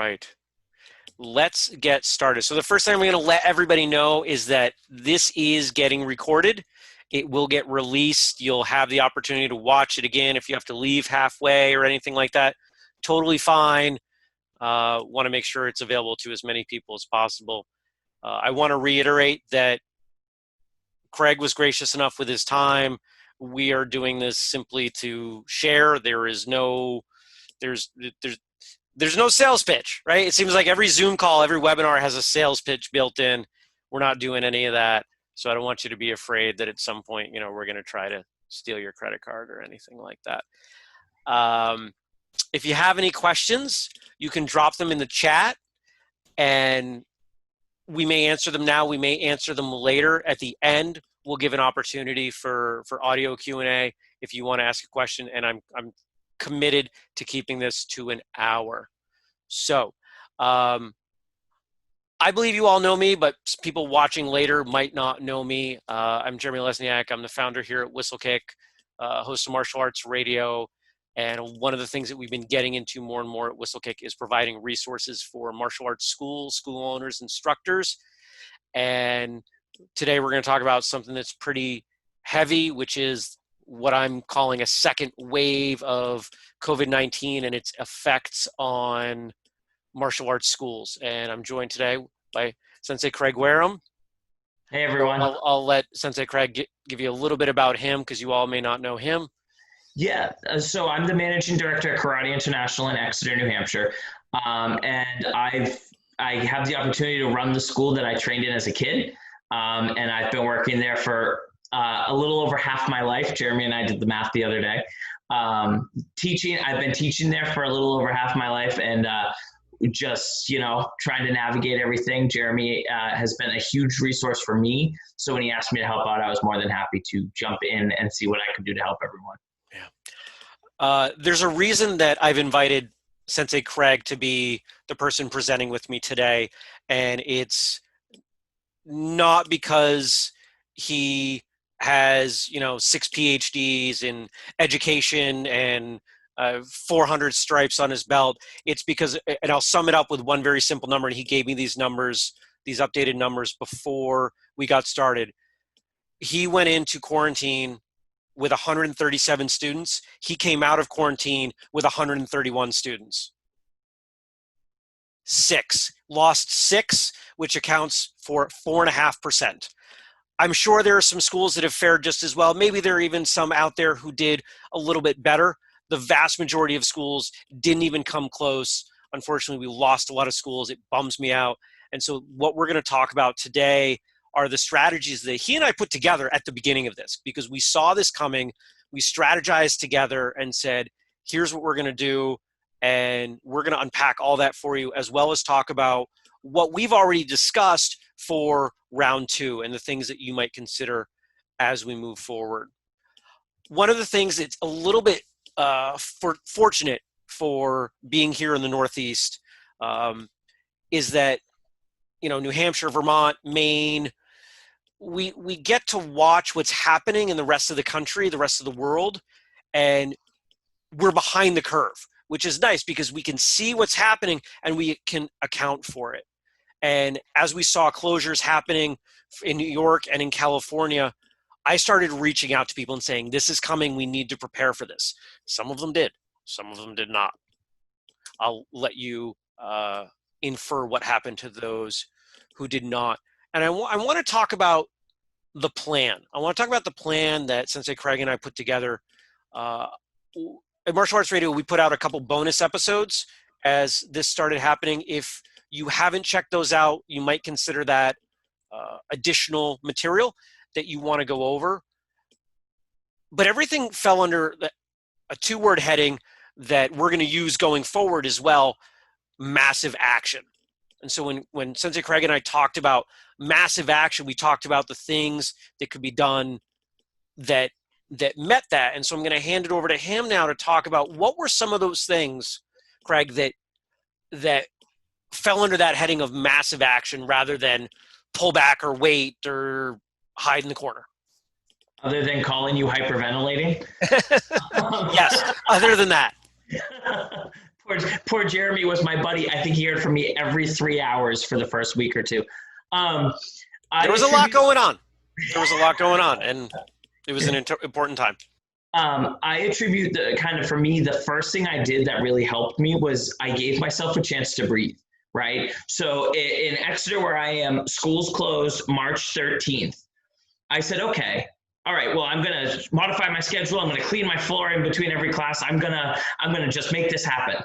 right. Let's get started. So the first thing I'm going to let everybody know is that this is getting recorded. It will get released. You'll have the opportunity to watch it again if you have to leave halfway or anything like that. Totally fine. Want to make sure it's available to as many people as possible. I want to reiterate that Craig was gracious enough with his time. We are doing this simply to share. There's no sales pitch, right? It seems like every Zoom call, every webinar has a sales pitch built in. We're not doing any of that. So I don't want you to be afraid that at some point, we're going to try to steal your credit card or anything like that. If you have any questions, you can drop them in the chat and we may answer them now. We may answer them later. At the end, we'll give an opportunity for audio Q&A if you want to ask a question. And I'm committed to keeping this to an hour. So I believe you all know me, but people watching later might not know me. I'm Jeremy Lesniak. I'm the founder here at Whistlekick, host of Martial Arts Radio. And one of the things that we've been getting into more and more at Whistlekick is providing resources for martial arts schools, school owners, instructors. And today we're going to talk about something that's pretty heavy, which is what I'm calling a second wave of COVID-19 and its effects on martial arts schools. And I'm joined today by Sensei Craig Wharem. Hey, everyone. I'll let Sensei Craig give you a little bit about him because you all may not know him. Yeah, so I'm the managing director at Karate International in Exeter, New Hampshire. And I have the opportunity to run the school that I trained in as a kid. And I've been working there for a little over half my life. Jeremy and I did the math the other day. I've been teaching there for a little over half my life and just, trying to navigate everything. Jeremy has been a huge resource for me. So when he asked me to help out, I was more than happy to jump in and see what I could do to help everyone. Yeah. There's a reason that I've invited Sensei Craig to be the person presenting with me today. And it's not because he has, 6 PhDs in education and 400 stripes on his belt. It's because, and I'll sum it up with one very simple number. And he gave me these numbers, these updated numbers before we got started. He went into quarantine with 137 students. He came out of quarantine with 131 students. Lost 6, which accounts for 4.5%. I'm sure there are some schools that have fared just as well. Maybe there are even some out there who did a little bit better. The vast majority of schools didn't even come close. Unfortunately, we lost a lot of schools. It bums me out. And so what we're going to talk about today are the strategies that he and I put together at the beginning of this, because we saw this coming. We strategized together and said, here's what we're going to do. And we're going to unpack all that for you, as well as talk about what we've already discussed for round 2 and the things that you might consider as we move forward. One of the things that's a little bit fortunate for being here in the Northeast is that, New Hampshire, Vermont, Maine, we get to watch what's happening in the rest of the country, the rest of the world, and we're behind the curve, which is nice because we can see what's happening and we can account for it. And as we saw closures happening in New York and in California, I started reaching out to people and saying, this is coming, we need to prepare for this. Some of them did, some of them did not. I'll let you infer what happened to those who did not. And I want to talk about the plan. I want to talk about the plan that Sensei Craig and I put together. At Martial Arts Radio, we put out a couple bonus episodes as this started happening. If you haven't checked those out, you might consider that additional material that you want to go over. But everything fell under a 2-word heading that we're going to use going forward as well: massive action. And so when Sensei Craig and I talked about massive action, we talked about the things that could be done that met that. And so I'm going to hand it over to him now to talk about what were some of those things, Craig, that fell under that heading of massive action rather than pull back or wait or hide in the corner. Other than calling you hyperventilating? Yes, other than that. Poor Jeremy was my buddy. I think he heard from me every 3 hours for the first week or two. There was a lot going on. There was a lot going on, and it was an important time. I attribute for me, the first thing I did that really helped me was I gave myself a chance to breathe, right? So in Exeter, where I am, schools closed March 13th. I said, okay, all right, well, I'm going to modify my schedule. I'm going to clean my floor in between every class. I'm going to just make this happen.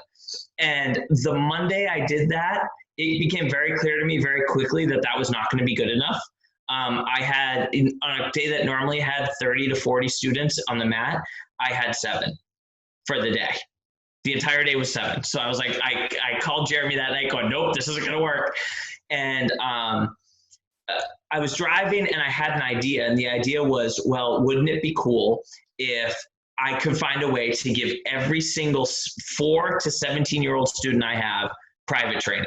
And the Monday I did that, it became very clear to me very quickly that was not going to be good enough. I had, on a day that normally had 30 to 40 students on the mat, I had 7 for the day. The entire day was 7. So I was like, I called Jeremy that night going, nope, this isn't going to work. And I was driving and I had an idea. And the idea was, well, wouldn't it be cool if I could find a way to give every single 4 to 17-year-old student I have private training?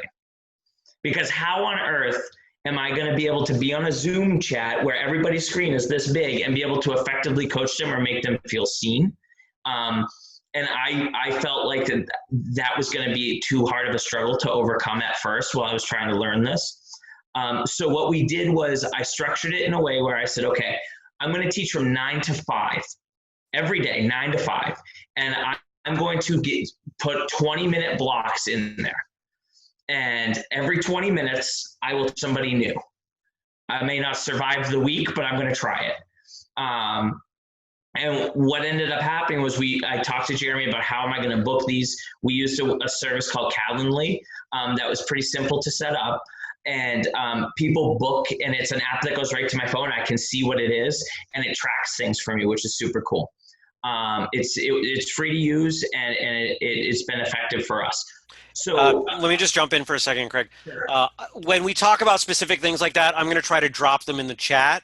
Because how on earth am I going to be able to be on a Zoom chat where everybody's screen is this big and be able to effectively coach them or make them feel seen? And I felt like that was going to be too hard of a struggle to overcome at first while I was trying to learn this. So what we did was I structured it in a way where I said, okay, I'm going to teach from 9 to 5 every day, 9 to 5. And I'm going to put 20-minute blocks in there. And every 20 minutes, I will teach somebody new. I may not survive the week, but I'm going to try it. And what ended up happening was I talked to Jeremy about how am I going to book these. We used a service called Calendly that was pretty simple to set up. And people book, and it's an app that goes right to my phone. I can see what it is, and it tracks things for me, which is super cool. It's free to use, and it's been effective for us. So let me just jump in for a second, Craig. Sure. When we talk about specific things like that, I'm going to try to drop them in the chat.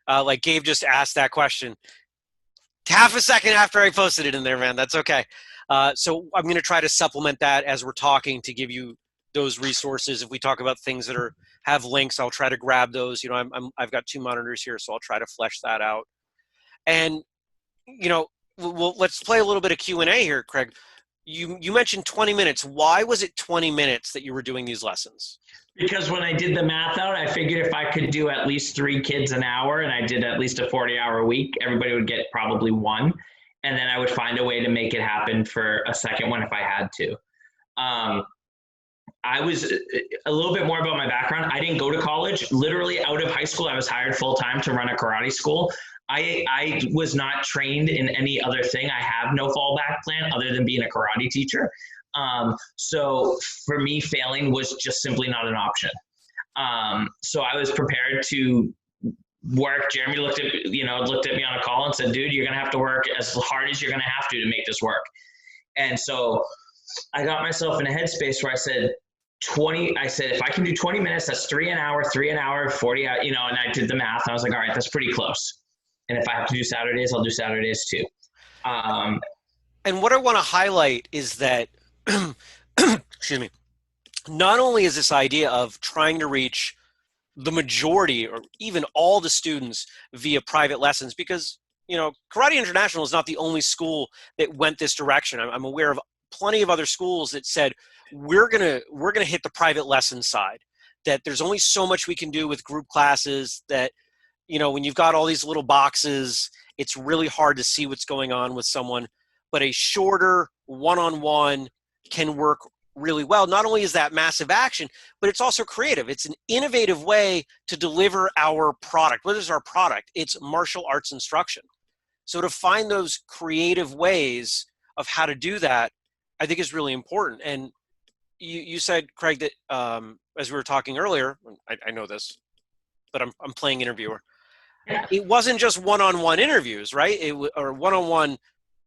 Like Gabe just asked that question half a second after I posted it in there, man. That's okay. So I'm going to try to supplement that as we're talking to give you those resources. If we talk about things that have links, I'll try to grab those. You know, I've got 2 monitors here, so I'll try to flesh that out. And you know, let's play a little bit of Q&A here, Craig. You mentioned 20 minutes. Why was it 20 minutes that you were doing these lessons? Because when I did the math out, I figured if I could do at least 3 kids an hour and I did at least a 40-hour week, everybody would get probably 1. And then I would find a way to make it happen for a second one if I had to. I was a little bit more about my background. I didn't go to college. Literally out of high school, I was hired full-time to run a karate school. I was not trained in any other thing. I have no fallback plan other than being a karate teacher. So for me, failing was just simply not an option. So I was prepared to work. Jeremy looked at me on a call and said, dude, you're going to have to work as hard as you're going to have to make this work. And so I got myself in a headspace where I said, if I can do 20 minutes, that's 3 an hour, 40 out, and I did the math. I was like, all right, that's pretty close. And if I have to do Saturdays, I'll do Saturdays too. And what I want to highlight is that, excuse me, not only is this idea of trying to reach the majority or even all the students via private lessons, because, Karate International is not the only school that went this direction. I'm aware of plenty of other schools that said, we're gonna hit the private lesson side, that there's only so much we can do with group classes, that when you've got all these little boxes, it's really hard to see what's going on with someone. But a shorter one-on-one can work really well. Not only is that massive action, but it's also creative. It's an innovative way to deliver our product. What is our product? It's martial arts instruction. So to find those creative ways of how to do that, I think is really important. And you said, Craig, that as we were talking earlier, I know this, but I'm playing interviewer. It wasn't just one-on-one interviews, right? Or one-on-one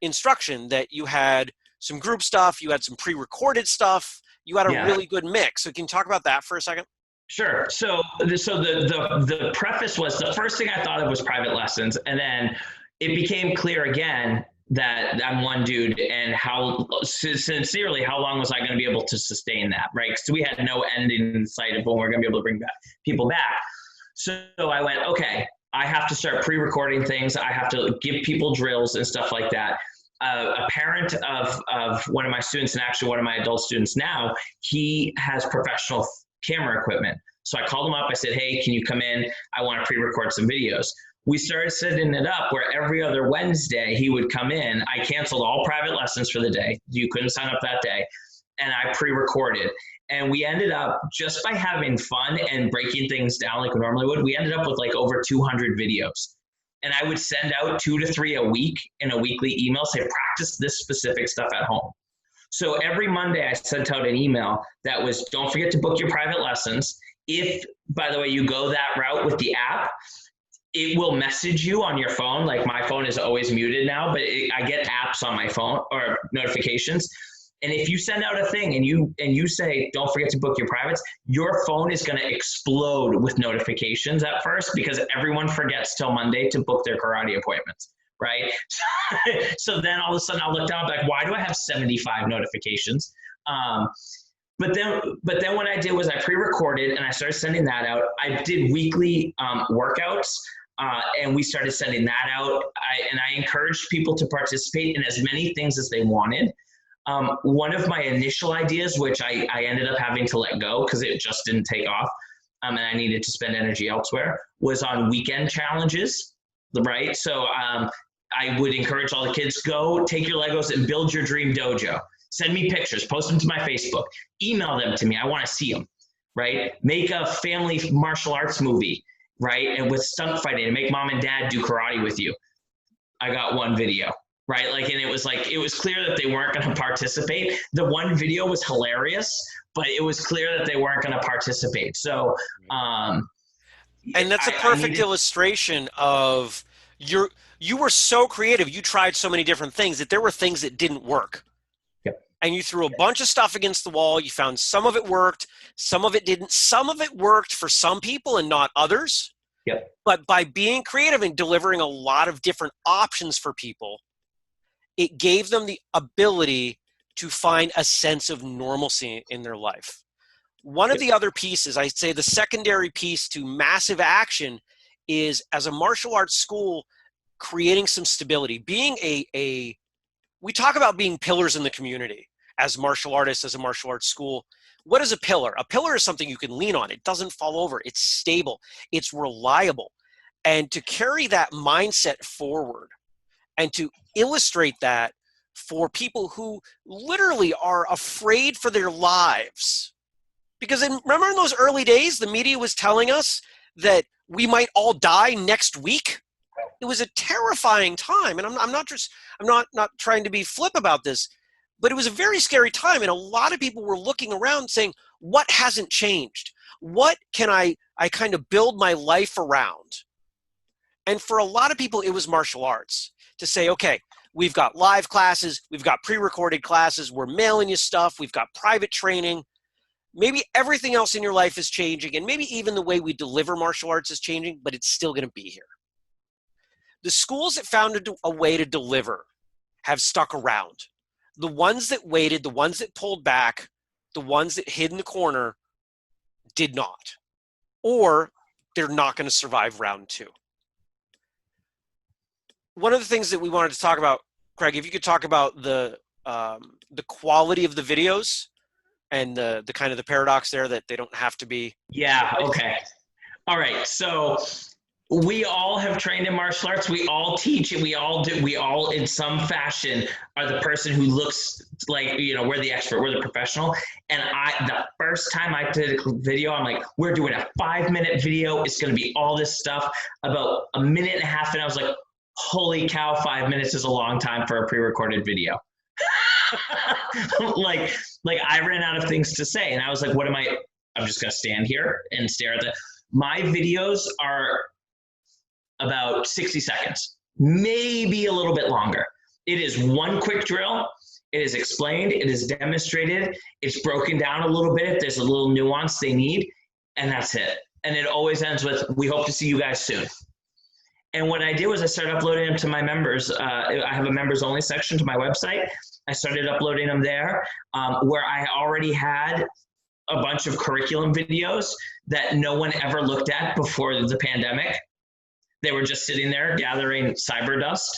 instruction, that you had some group stuff, you had some pre-recorded stuff, you had a really good mix. So can you talk about that for a second? Sure. So the preface was, the first thing I thought of was private lessons. And then it became clear again that I'm one dude, and how sincerely, how long was I going to be able to sustain that, right? Because we had no end in sight of when we're going to be able to bring people back. So I went, okay, I have to start pre-recording things. I have to give people drills and stuff like that. a parent of one of my students, and actually one of my adult students now, he has professional camera equipment. So I called him up. I said, hey, can you come in? I want to pre-record some videos. We started setting it up where every other Wednesday he would come in. I canceled all private lessons for the day. You couldn't sign up that day. And I pre-recorded. And we ended up, just by having fun and breaking things down like we normally would, we ended up with like over 200 videos. And I would send out 2 to 3 a week in a weekly email, say, practice this specific stuff at home. So every Monday I sent out an email that was, don't forget to book your private lessons. If, by the way, you go that route with the app, it will message you on your phone. Like my phone is always muted now, but I get apps on my phone or notifications. And if you send out a thing and you say, don't forget to book your privates, your phone is going to explode with notifications at first because everyone forgets till Monday to book their karate appointments, right? So then all of a sudden I'll look down like, why do I have 75 notifications? But then what I did was I pre-recorded and I started sending that out. I did weekly workouts. And we started sending that out. I encouraged people to participate in as many things as they wanted. One of my initial ideas, which I ended up having to let go because it just didn't take off, and I needed to spend energy elsewhere, was on weekend challenges, right? So I would encourage all the kids, go take your Legos and build your dream dojo. Send me pictures, post them to my Facebook, email them to me. I want to see them, right? Make a family martial arts movie, right? And with stunt fighting, and make mom and dad do karate with you. I got one video, right? Like, and it was clear that they weren't going to participate. The one video was hilarious, but it was clear that they weren't going to participate. So, and that's a perfect illustration of you were so creative. You tried so many different things that there were things that didn't work. Yep. And you threw a bunch of stuff against the wall. You found some of it worked, some of it didn't. Some of it worked for some people and not others. Yep. But by being creative and delivering a lot of different options for people, it gave them the ability to find a sense of normalcy in their life. One of the other pieces, I'd say the secondary piece to massive action, is as a martial arts school, creating some stability. Being we talk about being pillars in the community as martial artists, as a martial arts school. What is a pillar? A pillar is something you can lean on. It doesn't fall over. It's stable. It's reliable. And to carry that mindset forward and to illustrate that for people who literally are afraid for their lives. Because remember in those early days, the media was telling us that we might all die next week. It was a terrifying time. And I'm not trying to be flip about this, but it was a very scary time. And a lot of people were looking around saying, what hasn't changed? What can I kind of build my life around? And for a lot of people, it was martial arts. To say, okay, we've got live classes, we've got pre-recorded classes, we're mailing you stuff, we've got private training. Maybe everything else in your life is changing, and maybe even the way we deliver martial arts is changing, but it's still going to be here. The schools that found a way to deliver have stuck around. The ones that waited, the ones that pulled back, the ones that hid in the corner did not. Or they're not going to survive round 2. One of the things that we wanted to talk about, Craig, if you could talk about the quality of the videos and the kind of the paradox there that they don't have to be. Yeah. Okay. All right. So we all have trained in martial arts. We all teach it. We all do. We all, in some fashion, are the person who looks like, we're the expert, we're the professional. And the first time I did a video, I'm like, we're doing a 5-minute video. It's going to be all this stuff. About a minute and a half, and I was like, holy cow, 5 minutes is a long time for a pre-recorded video. like I ran out of things to say, and I was like, I'm just going to stand here and stare at my videos are about 60 seconds, maybe a little bit longer. It is one quick drill. It is explained. It is demonstrated. It's broken down a little bit if there's a little nuance they need, and that's it. And it always ends with, we hope to see you guys soon. And what I did was I started uploading them to my members. I have a members only section to my website. I started uploading them there where I already had a bunch of curriculum videos that no one ever looked at before the pandemic. They were just sitting there gathering cyber dust.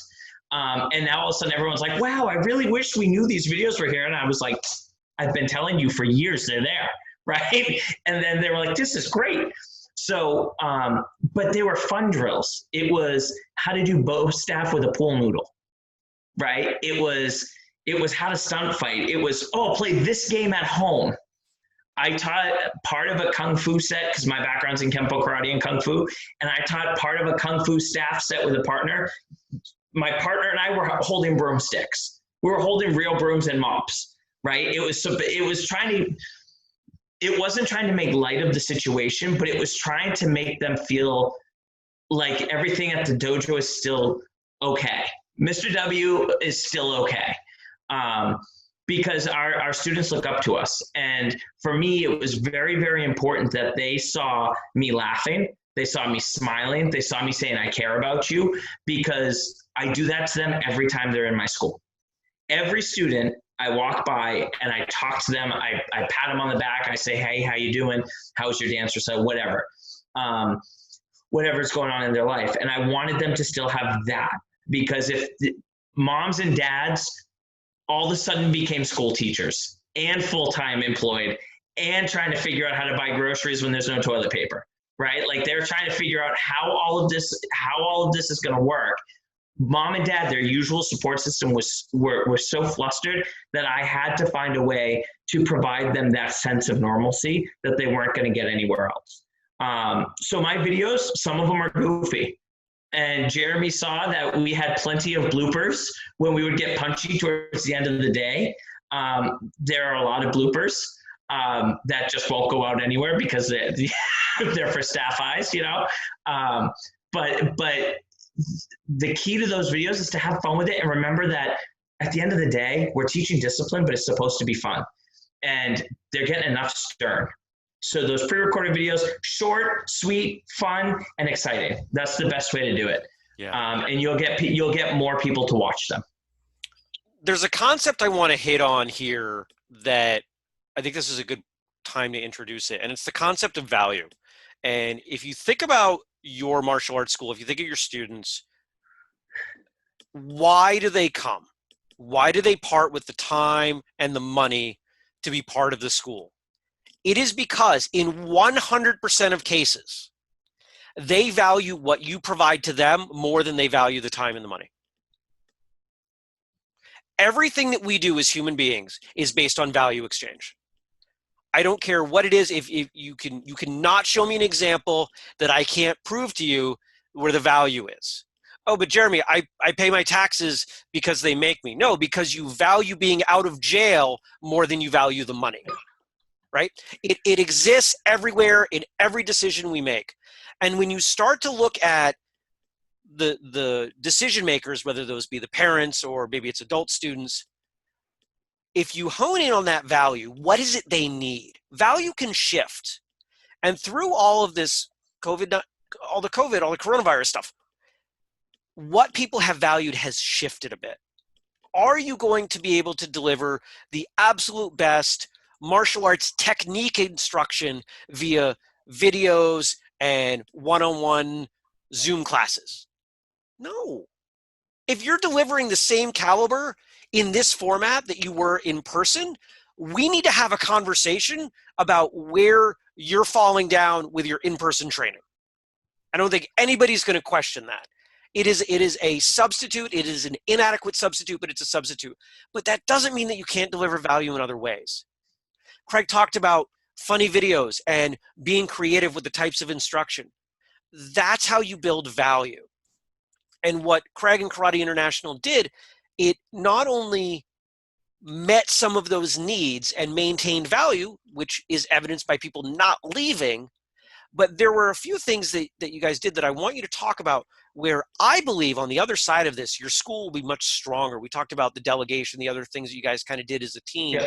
And now all of a sudden everyone's like, wow, I really wish we knew these videos were here. And I was like, I've been telling you for years they're there, right? And then they were like, this is great. So, but they were fun drills. It was how to do bow staff with a pool noodle, right? It was how to stunt fight. It was, oh, play this game at home. I taught part of a Kung Fu set because my background's in Kempo Karate and Kung Fu. And I taught part of a Kung Fu staff set with a partner. My partner and I were holding broomsticks. We were holding real brooms and mops, right? It wasn't trying to make light of the situation, but it was trying to make them feel like everything at the dojo is still okay. Mr. W is still okay. Because our students look up to us. And for me, it was very, very important that they saw me laughing. They saw me smiling. They saw me saying, I care about you, because I do that to them every time they're in my school. Every student, I walk by and I talk to them. I pat them on the back. I say, hey, how you doing? How's your dance recital? Whatever. Whatever's going on in their life. And I wanted them to still have that, because if moms and dads all of a sudden became school teachers and full-time employed and trying to figure out how to buy groceries when there's no toilet paper, right? Like they're trying to figure out how all of this is going to work. Mom and dad, their usual support system were so flustered that I had to find a way to provide them that sense of normalcy that they weren't going to get anywhere else. So my videos, some of them are goofy. And Jeremy saw that we had plenty of bloopers when we would get punchy towards the end of the day. There are a lot of bloopers that just won't go out anywhere because they're for staff eyes, you know. But the key to those videos is to have fun with it and remember that at the end of the day, we're teaching discipline, but it's supposed to be fun. And they're getting enough stern. So those pre-recorded videos, short, sweet, fun, and exciting. That's the best way to do it. Yeah. And you'll get more people to watch them. There's a concept I want to hit on here that I think this is a good time to introduce it, and it's the concept of value. And if you think about your martial arts school, if you think of your students, why do they come? Why do they part with the time and the money to be part of the school? It is because in 100% of cases, they value what you provide to them more than they value the time and the money. Everything that we do as human beings is based on value exchange. I don't care what it is. If you cannot show me an example that I can't prove to you where the value is. Oh, but Jeremy, I pay my taxes because they make me. No, because you value being out of jail more than you value the money, right? It exists everywhere in every decision we make. And when you start to look at the decision makers, whether those be the parents or maybe it's adult students, if you hone in on that value, what is it they need? Value can shift. And through all of this all the coronavirus stuff, what people have valued has shifted a bit. Are you going to be able to deliver the absolute best martial arts technique instruction via videos and one-on-one Zoom classes? No. If you're delivering the same caliber in this format that you were in person, we need to have a conversation about where you're falling down with your in-person training. I don't think anybody's going to question that. It is a substitute. It is an inadequate substitute, but it's a substitute. But that doesn't mean that you can't deliver value in other ways. Craig talked about funny videos and being creative with the types of instruction. That's how you build value. And what Craig and Karate International did, it not only met some of those needs and maintained value, which is evidenced by people not leaving, but there were a few things that you guys did that I want you to talk about where I believe on the other side of this, your school will be much stronger. We talked about the delegation, the other things that you guys kind of did as a team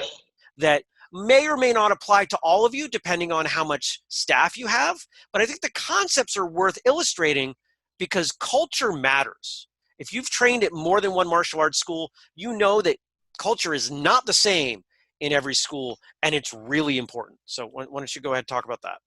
that may or may not apply to all of you depending on how much staff you have. But I think the concepts are worth illustrating because culture matters. If you've trained at more than one martial arts school, you know that culture is not the same in every school, and it's really important. So why don't you go ahead and talk about that?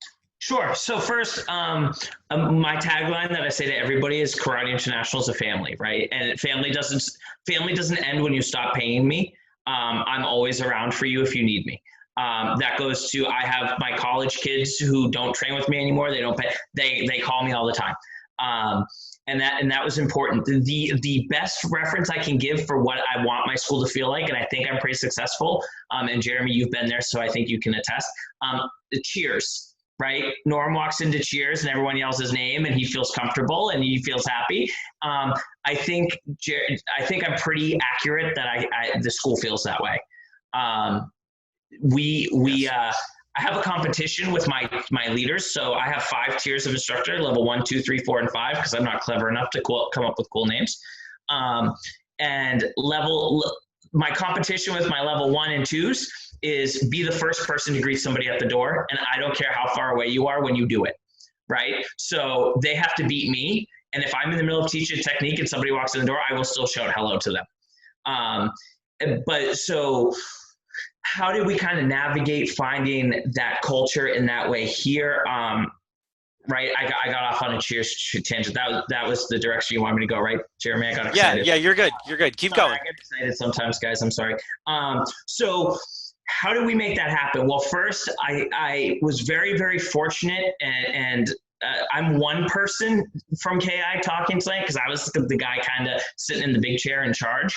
Sure. So first, my tagline that I say to everybody is Karate International is a family, right? And family doesn't end when you stop paying me. I'm always around for you if you need me. That goes to I have my college kids who don't train with me anymore. They don't pay. They call me all the time. Um, and that was important. The best reference I can give for what I want my school to feel like, and I think I'm pretty successful. And Jeremy, you've been there, so I think you can attest. The cheers. Right? Norm walks into cheers and everyone yells his name and he feels comfortable and he feels happy. I think I'm pretty accurate that the school feels that way. I have a competition with my leaders. So I have 5 tiers of instructor, level 1, 2, 3, 4, and 5, because I'm not clever enough to come up with cool names. And my competition with my level 1 and 2s is be the first person to greet somebody at the door. And I don't care how far away you are when you do it, right? So they have to beat me. And if I'm in the middle of teaching a technique and somebody walks in the door, I will still shout hello to them. But so how did we kind of navigate finding that culture in that way here? Right, I got off on a cheers tangent. That was the direction you wanted me to go, right, Jeremy? I got excited. Yeah, you're good. You're good. Keep going. I get excited sometimes, guys. I'm sorry. So how do we make that happen? Well, first, I was very, very fortunate, and I'm one person from KI talking tonight because I was the guy kind of sitting in the big chair in charge.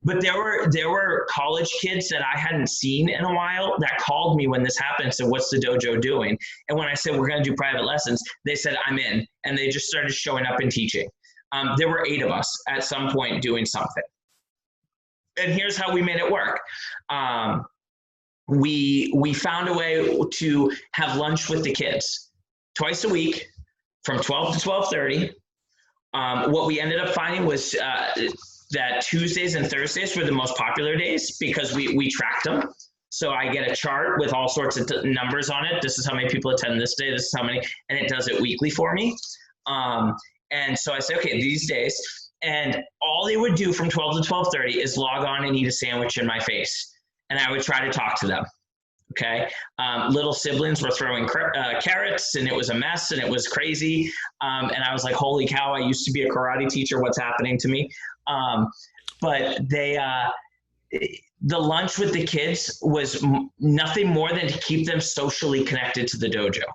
But there were college kids that I hadn't seen in a while that called me when this happened and said, "What's the dojo doing?" And when I said we're going to do private lessons, they said, "I'm in," and they just started showing up and teaching. There were 8 of us at some point doing something. And here's how we made it work. We found a way to have lunch with the kids twice a week from 12 to 12:30. What we ended up finding was that Tuesdays and Thursdays were the most popular days because we tracked them. So I get a chart with all sorts of numbers on it. This is how many people attend this day. This is how many, and it does it weekly for me. And so I say, okay, these days, and all they would do from 12 to 12:30 is log on and eat a sandwich in my face. And I would try to talk to them. Okay. Little siblings were throwing carrots and it was a mess and it was crazy. And I was like, holy cow, I used to be a karate teacher. What's happening to me? But the lunch with the kids was nothing more than to keep them socially connected to the dojo.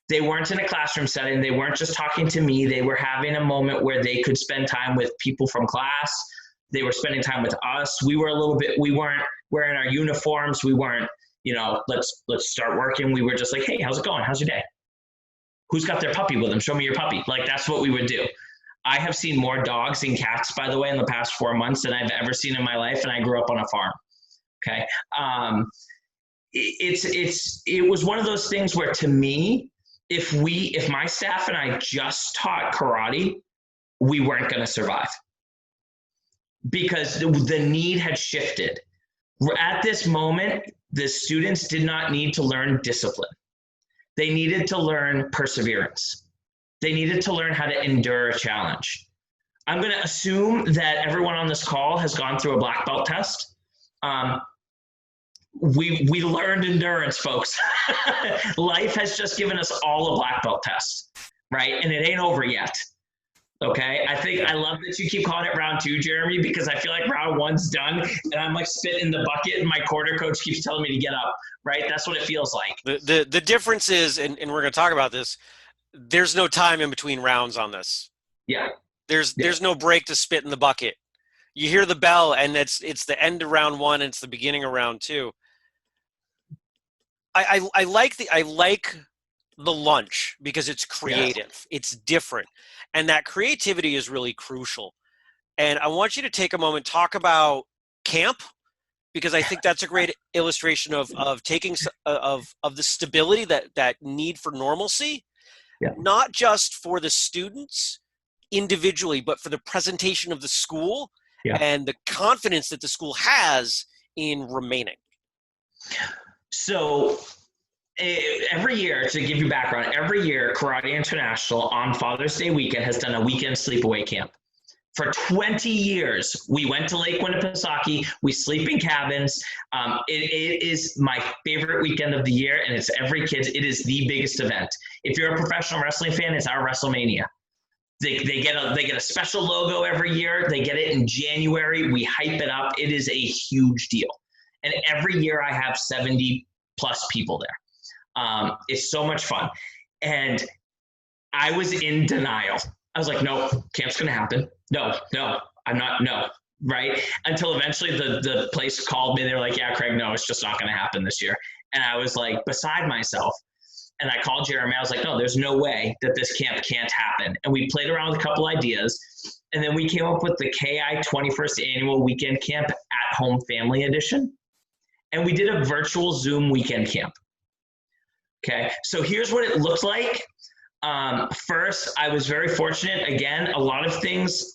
They weren't in a classroom setting. They weren't just talking to me. They were having a moment where they could spend time with people from class. They were spending time with us. We weren't wearing our uniforms. We weren't, let's start working. We were just like, hey, how's it going? How's your day? Who's got their puppy with them? Show me your puppy. Like, that's what we would do. I have seen more dogs and cats, by the way, in the past 4 months than I've ever seen in my life. And I grew up on a farm. Okay. It was one of those things where, to me, if my staff and I just taught karate, we weren't going to survive because the need had shifted. At this moment, the students did not need to learn discipline. They needed to learn perseverance. They needed to learn how to endure a challenge. I'm going to assume that everyone on this call has gone through a black belt test. We learned endurance, folks. Life has just given us all a black belt test, right? And it ain't over yet. Okay. I love that you keep calling it round 2, Jeremy, because I feel like round 1's done and I'm like spitting in the bucket and my quarter coach keeps telling me to get up, right? That's what it feels like. The difference is, and we're going to talk about this, there's no time in between rounds on this. Yeah. There's no break to spit in the bucket. You hear the bell and it's the end of round 1 and it's the beginning of round 2. I like the lunch because it's creative. Yeah. It's different. And that creativity is really crucial. And I want you to take a moment, talk about camp, because I think that's a great illustration of taking of the stability that need for normalcy, not just for the students individually, but for the presentation of the school and the confidence that the school has in remaining. So every year, to give you background, every year Karate International on Father's Day weekend has done a weekend sleepaway camp. For 20 years, we went to Lake Winnipesaukee. We sleep in cabins. It is my favorite weekend of the year, and it's every kid's. It is the biggest event. If you're a professional wrestling fan, it's our WrestleMania. They get a special logo every year. They get it in January. We hype it up. It is a huge deal. And every year I have 70 plus people there. It's so much fun. And I was in denial. I was like, no, camp's going to happen. No, I'm not, no, right? Until eventually the place called me. They're like, yeah, Craig, no, it's just not going to happen this year. And I was like beside myself. And I called Jeremy. I was like, no, there's no way that this camp can't happen. And we played around with a couple ideas. And then we came up with the KI 21st Annual Weekend Camp at Home Family Edition. And we did a virtual Zoom weekend camp. Okay, so here's what it looked like. First, I was very fortunate. Again, a lot of things,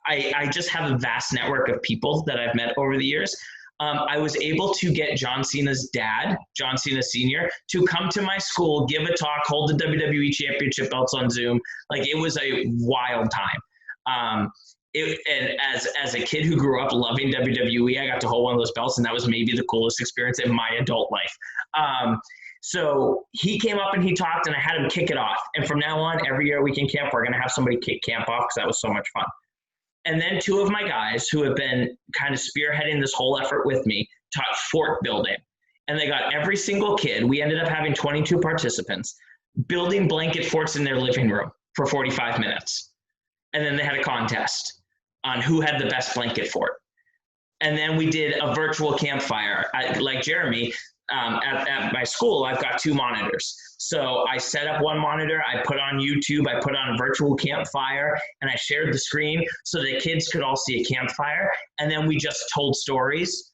I just have a vast network of people that I've met over the years. I was able to get John Cena's dad, John Cena Sr., to come to my school, give a talk, hold the WWE Championship belts on Zoom. Like, it was a wild time. And as a kid who grew up loving WWE, I got to hold one of those belts, and that was maybe the coolest experience in my adult life. So he came up and he talked, and I had him kick it off. And from now on, every year we can camp, we're going to have somebody kick camp off because that was so much fun. And then two of my guys who have been kind of spearheading this whole effort with me taught fort building. And they got every single kid. We ended up having 22 participants building blanket forts in their living room for 45 minutes. And then they had a contest on who had the best blanket fort. And then we did a virtual campfire. Like Jeremy, at my school, I've got 2 monitors. So I set up one monitor, I put on YouTube, I put on a virtual campfire, and I shared the screen so the kids could all see a campfire. And then we just told stories.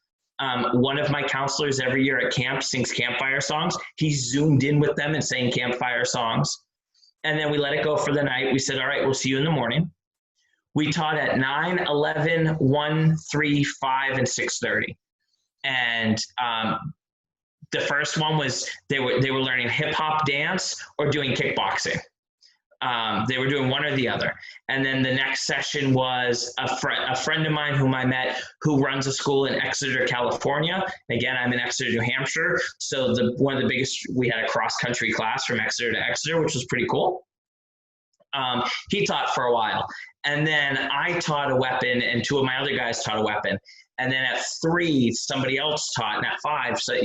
One of my counselors every year at camp sings campfire songs. He zoomed in with them and sang campfire songs. And then we let it go for the night. We said, all right, we'll see you in the morning. We taught at 9, 11, 1, 3, 5, and 6:30. And the first one was they were learning hip hop dance or doing kickboxing. They were doing one or the other. And then the next session was a friend of mine whom I met who runs a school in Exeter, California. Again, I'm in Exeter, New Hampshire. So one of the biggest, we had a cross-country class from Exeter to Exeter, which was pretty cool. He taught for a while. And then I taught a weapon, and 2 of my other guys taught a weapon. And then at 3, somebody else taught, and at 5, so,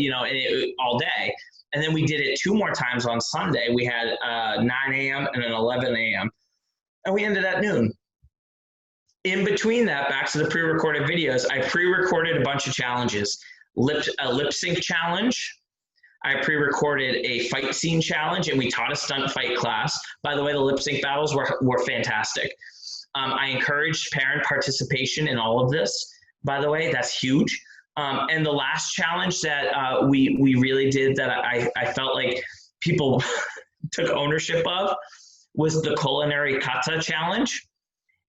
all day. And then we did it 2 more times on Sunday. We had 9 a.m. and an 11 a.m. And we ended at noon. In between that, back to the pre-recorded videos, I pre-recorded a bunch of challenges. A lip sync challenge. I pre-recorded a fight scene challenge, and we taught a stunt fight class. By the way, the lip sync battles were fantastic. I encouraged parent participation in all of this. By the way, that's huge. And the last challenge that we really did that I felt like people took ownership of was the culinary kata challenge.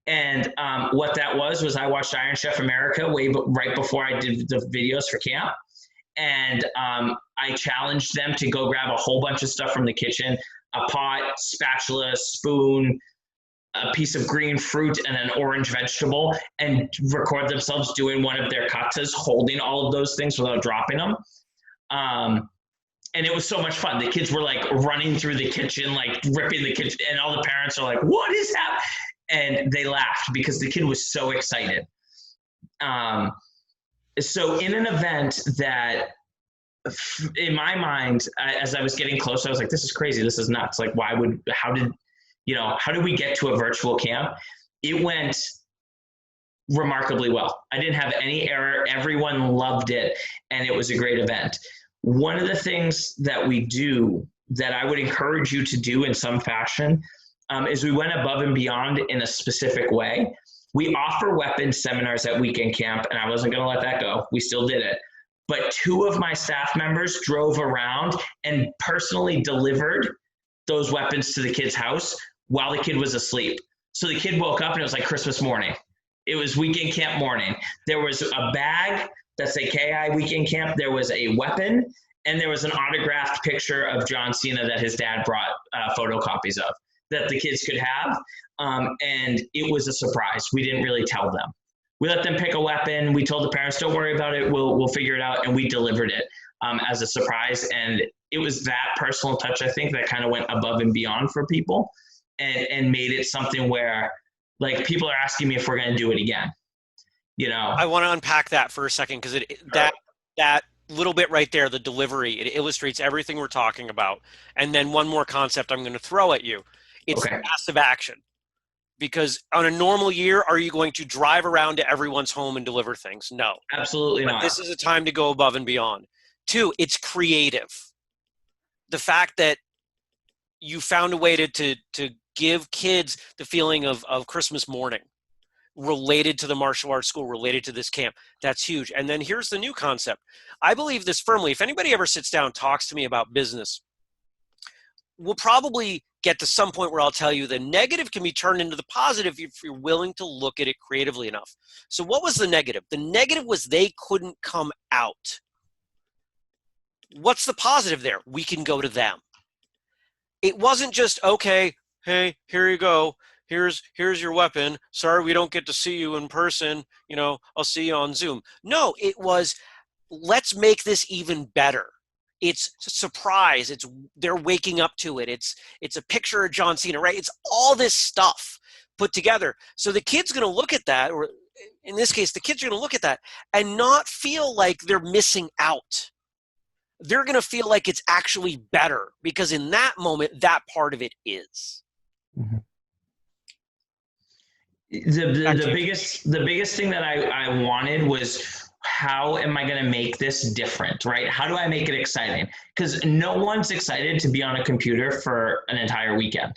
And what that was I watched Iron Chef America right before I did the videos for camp. And I challenged them to go grab a whole bunch of stuff from the kitchen, a pot, spatula, spoon, a piece of green fruit, and an orange vegetable, and record themselves doing one of their katas, holding all of those things without dropping them. And it was so much fun. The kids were like running through the kitchen, like ripping the kitchen, and all the parents are like, what is that? And they laughed because the kid was so excited. So in an event that, in my mind, as I was getting closer, I was like, this is crazy. This is nuts. Like, how did we get to a virtual camp? It went remarkably well. I didn't have any error. Everyone loved it, and it was a great event. One of the things that we do that I would encourage you to do in some fashion is we went above and beyond in a specific way. We offer weapons seminars at weekend camp, and I wasn't going to let that go. We still did it. But 2 of my staff members drove around and personally delivered those weapons to the kid's house while the kid was asleep. So the kid woke up and it was like Christmas morning. It was weekend camp morning. There was a bag that's a KI weekend camp. There was a weapon, and there was an autographed picture of John Cena that his dad brought photocopies of. that the kids could have. And it was a surprise. We didn't really tell them. We let them pick a weapon. We told the parents, don't worry about it. We'll figure it out. And we delivered it as a surprise. And it was that personal touch, I think, that kind of went above and beyond for people and made it something where, like, people are asking me if we're going to do it again. You know, I want to unpack that for a second, because that little bit right there, the delivery, it illustrates everything we're talking about. And then one more concept I'm going to throw at you. It's okay. massive action. Because on a normal year, are you going to drive around to everyone's home and deliver things? No. Absolutely But not. this is a time to go above and beyond. 2, it's creative. The fact that you found a way to give kids the feeling of Christmas morning related to the martial arts school, related to this camp, that's huge. And then here's the new concept. I believe this firmly. If anybody ever sits down and talks to me about business, we'll probably get to some point where I'll tell you the negative can be turned into the positive if you're willing to look at it creatively enough. So what was the negative? The negative was they couldn't come out. What's the positive there? We can go to them. It wasn't just, okay, hey, here you go. Here's your weapon. Sorry, we don't get to see you in person. You know, I'll see you on Zoom. No, it was, let's make this even better. It's a surprise. They're waking up to it. It's a picture of John Cena, right? It's all this stuff put together. So the kid's going to look at that, or in this case, the kids are going to look at that and not feel like they're missing out. They're going to feel like it's actually better, because in that moment, that part of it is. Mm-hmm. The biggest thing that I wanted was, how am I going to make this different, right? How do I make it exciting? Because no one's excited to be on a computer for an entire weekend,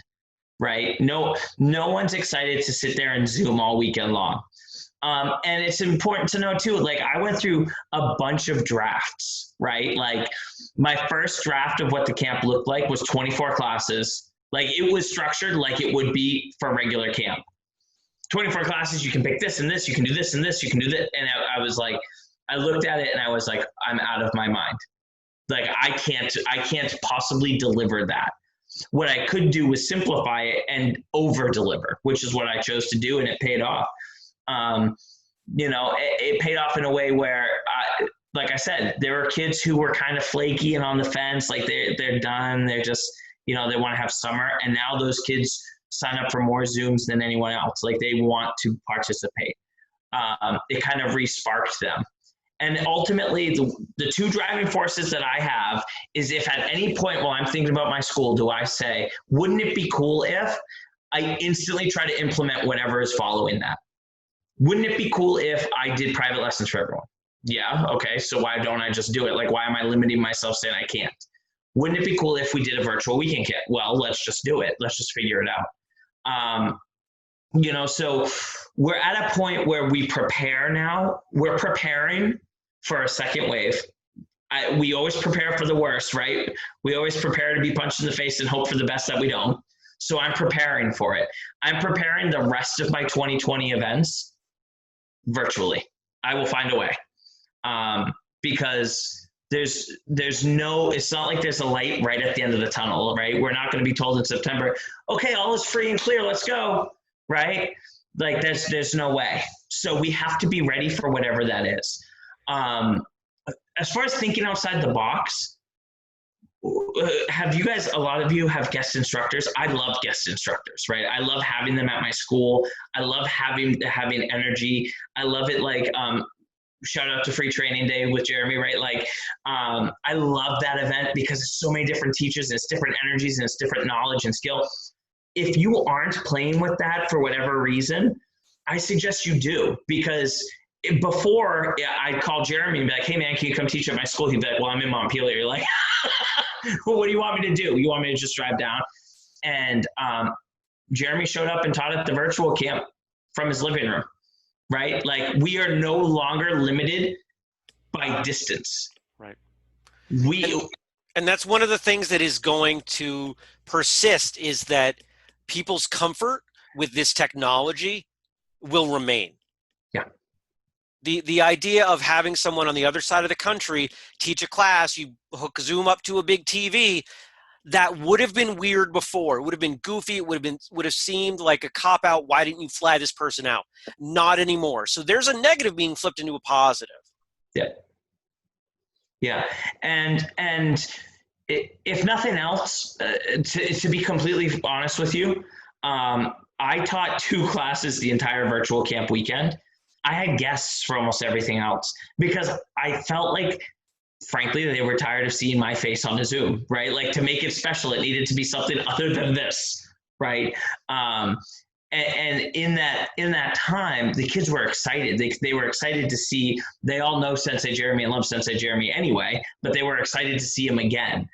right? No one's excited to sit there and Zoom all weekend long. And it's important to know too, like, I went through a bunch of drafts, right? Like, my first draft of what the camp looked like was 24 classes. Like, it was structured like it would be for regular camp. 24 classes, you can pick this and this, you can do this and this, you can do that. And I was like, I looked at it and I was like, I'm out of my mind. Like, I can't possibly deliver that. What I could do was simplify it and over deliver, which is what I chose to do, and it paid off. It paid off in a way where, like I said, there were kids who were kind of flaky and on the fence, like they're done, they're just, they want to have summer, and now those kids sign up for more Zooms than anyone else. Like, they want to participate. It kind of re-sparked them. And ultimately, the two driving forces that I have is, if at any point while I'm thinking about my school, do I say, wouldn't it be cool if I instantly try to implement whatever is following that? Wouldn't it be cool if I did private lessons for everyone? Yeah, okay, so why don't I just do it? Like, why am I limiting myself saying I can't? Wouldn't it be cool if we did a virtual weekend kit? Well, let's just do it. Let's just figure it out. So we're at a point where we prepare now. We're preparing for a second wave. We always prepare for the worst, right? We always prepare to be punched in the face and hope for the best that we don't. So I'm preparing for it. I'm preparing the rest of my 2020 events virtually. I will find a way, because it's not like there's a light right at the end of the tunnel, right? We're not going to be told in September, okay, all is free and clear, let's go, right? Like, there's no way. So we have to be ready for whatever that is. As far as thinking outside the box, a lot of you have guest instructors? I love guest instructors, right? I love having them at my school. I love having energy. I love it. Like, shout out to Free Training Day with Jeremy, right? Like, I love that event because it's so many different teachers, and it's different energies, and it's different knowledge and skill. If you aren't playing with that for whatever reason, I suggest you do, because before I'd call Jeremy and be like, hey man, can you come teach at my school? He'd be like, well, I'm in Montpelier. You're like, well, what do you want me to do? You want me to just drive down? And Jeremy showed up and taught at the virtual camp from his living room, right? Like, we are no longer limited by distance. Right. And that's one of the things that is going to persist, is that people's comfort with this technology will remain. Yeah. The idea of having someone on the other side of the country teach a class, you hook Zoom up to a big TV, that would have been weird before. It would have been goofy. It would have seemed like a cop out. Why didn't you fly this person out? Not anymore. So there's a negative being flipped into a positive. Yeah. Yeah. And if nothing else, to be completely honest with you, I taught 2 classes the entire virtual camp weekend. I had guests for almost everything else because I felt like, frankly, they were tired of seeing my face on a Zoom, right? Like, to make it special, it needed to be something other than this, right? And in that time, the kids were excited. They were excited to see. They all know Sensei Jeremy and love Sensei Jeremy anyway, but they were excited to see him again.